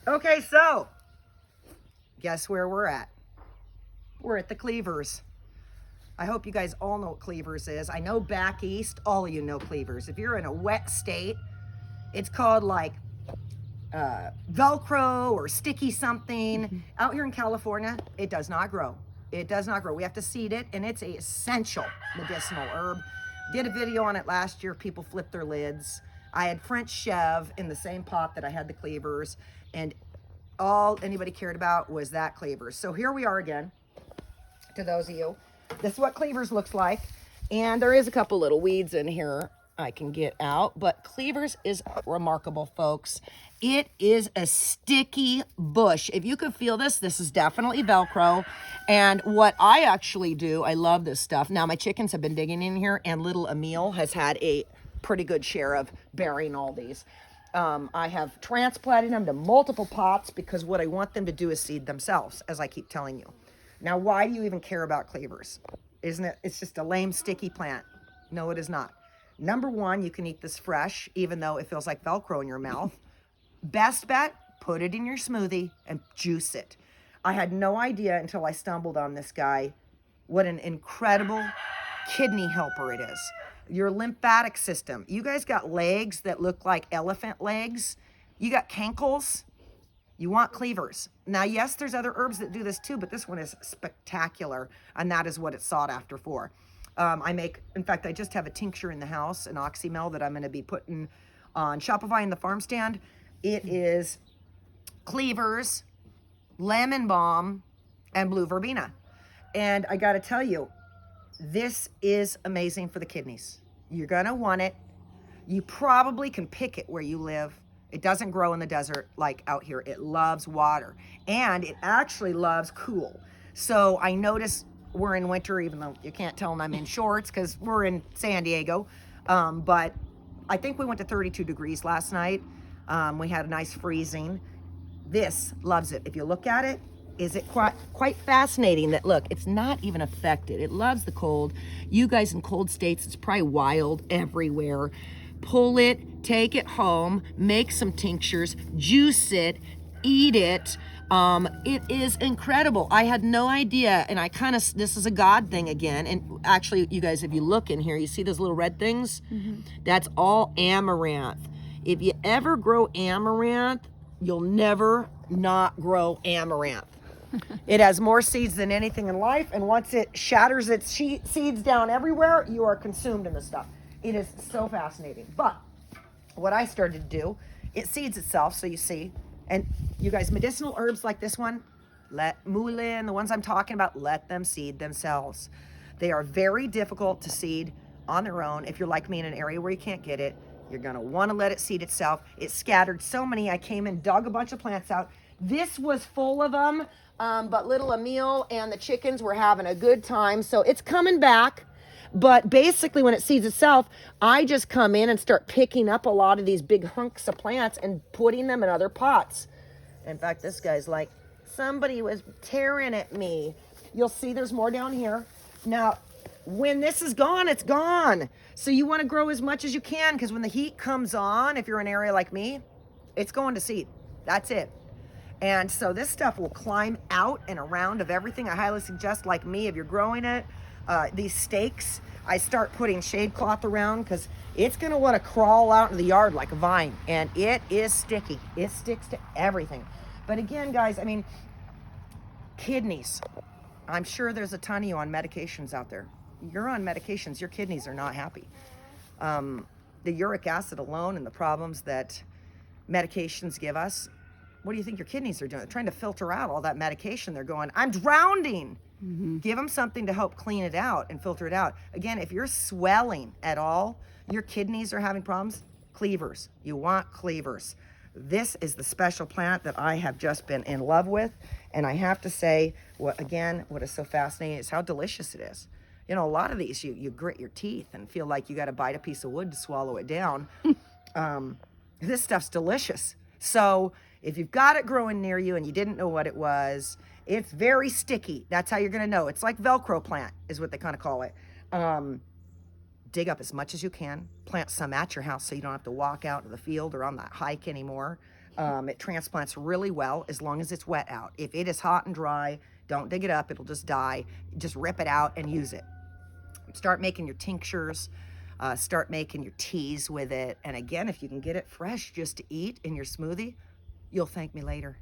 Okay, so guess where we're at? We're at the Cleavers. I hope you guys all know what Cleavers is. I know back east, all of you know Cleavers. If you're in a wet state, it's called like Velcro or sticky something. Out here in California, it does not grow. It does not grow. We have to seed it, and it's an essential medicinal herb. Did a video on it last year. People flipped their lids. I had French Chev in the same pot that I had the Cleavers, and all anybody cared about was that Cleavers. So here we are again, to those of you. This is what Cleavers looks like, and there is a couple little weeds in here I can get out, but Cleavers is remarkable, folks. It is a sticky bush. If you could feel this, this is definitely Velcro. And what I actually do, I love this stuff. Now, my chickens have been digging in here, and little Emil has had a pretty good share of burying all these. I have transplanted them to multiple pots because what I want them to do is seed themselves, as I keep telling you. Now, why do you even care about Cleavers? Isn't it? It's just a lame, sticky plant. No, it is not. Number one, you can eat this fresh, even though it feels like Velcro in your mouth. Best bet, put it in your smoothie and juice it. I had no idea until I stumbled on this guy what an incredible kidney helper it is. Your lymphatic system. You guys got legs that look like elephant legs. You got cankles. You want Cleavers. Now, yes, there's other herbs that do this too, but this one is spectacular, and that is what it's sought after for. In fact, I just have a tincture in the house, an oxymel that I'm going to be putting on Shopify in the farm stand. It is Cleavers, lemon balm, and blue verbena. And I got to tell you, this is amazing for the kidneys. You're going to want it. You probably can pick it where you live. It doesn't grow in the desert like out here. It loves water, and it actually loves cool. So I notice we're in winter, even though you can't tell I'm in shorts because we're in San Diego. But I think we went to 32 degrees last night. We had a nice freezing. This loves it. If you look at it, is it quite fascinating that, look, it's not even affected. It loves the cold. You guys in cold states, it's probably wild everywhere. Pull it, take it home, make some tinctures, juice it, eat it. It is incredible. I had no idea, and this is a God thing again. And actually, you guys, if you look in here, you see those little red things? Mm-hmm. That's all amaranth. If you ever grow amaranth, you'll never not grow amaranth. It has more seeds than anything in life, and once it shatters its seeds down everywhere, you are consumed in the stuff. It is so fascinating. But what I started to do, it seeds itself, so you see. And you guys, medicinal herbs like this one, mullein, the ones I'm talking about, let them seed themselves. They are very difficult to seed on their own. If you're like me in an area where you can't get it, you're going to want to let it seed itself. It scattered so many. I came and dug a bunch of plants out. This was full of them, but little Emil and the chickens were having a good time. So it's coming back. But basically, when it seeds itself, I just come in and start picking up a lot of these big hunks of plants and putting them in other pots. In fact, this guy's like, somebody was tearing at me. You'll see there's more down here. Now, when this is gone, it's gone. So you want to grow as much as you can, because when the heat comes on, if you're in an area like me, it's going to seed. That's it. And so this stuff will climb out and around of everything. I highly suggest, like me, if you're growing it, these stakes, I start putting shade cloth around because it's going to want to crawl out in the yard like a vine, and it is sticky. It sticks to everything. But again, guys, I mean, kidneys. I'm sure there's a ton of you on medications out there. You're on medications. Your kidneys are not happy. The uric acid alone and the problems that medications give us, what do you think your kidneys are doing? They're trying to filter out all that medication. They're going, I'm drowning. Mm-hmm. Give them something to help clean it out and filter it out. Again, if you're swelling at all, your kidneys are having problems, Cleavers. You want Cleavers. This is the special plant that I have just been in love with. And I have to say, what is so fascinating is how delicious it is. You know, a lot of these, you grit your teeth and feel like you got to bite a piece of wood to swallow it down. This stuff's delicious. So if you've got it growing near you and you didn't know what it was, it's very sticky. That's how you're going to know. It's like Velcro plant is what they kind of call it. dig up as much as you can, plant some at your house so you don't have to walk out to the field or on that hike anymore. It transplants really well as long as it's wet out. If it is hot and dry, don't dig it up, it'll just die. Just rip it out and use it. Start making your tinctures, start making your teas with it. And again, if you can get it fresh just to eat in your smoothie, you'll thank me later.